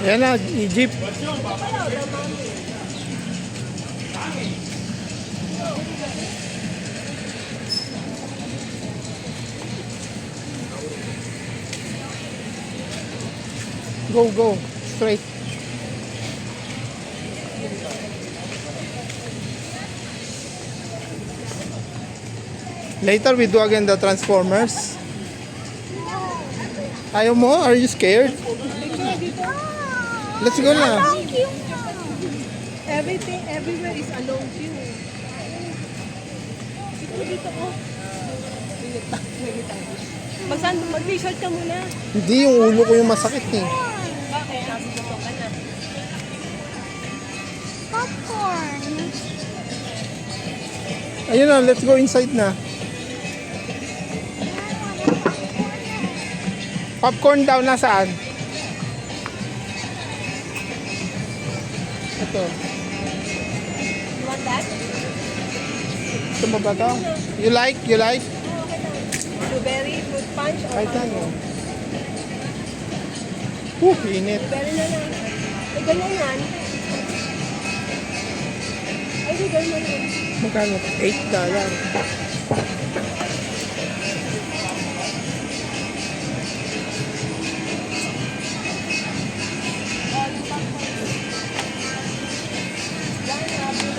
Yan na, jeep. Go, go. Straight. Later we do again the Transformers. Ayaw mo? Are you scared? Let's go na. Everything, everywhere is along you. Dito, oh. Mag-t-shirt ka muna. Hindi, yung ulo ko yung masakit eh. Bakit? Nasusunod ka na. Popcorn. Ayun na, let's go inside na. Popcorn daw nasaan? Ito. You want that? Ito ba ba ito? You like? You like? Blueberry, fruit punch, or Kahit mango? ano. Init. Blueberry na lang. Eh, ganyan yan. Ay, di ganyan yan. Magkano? $8.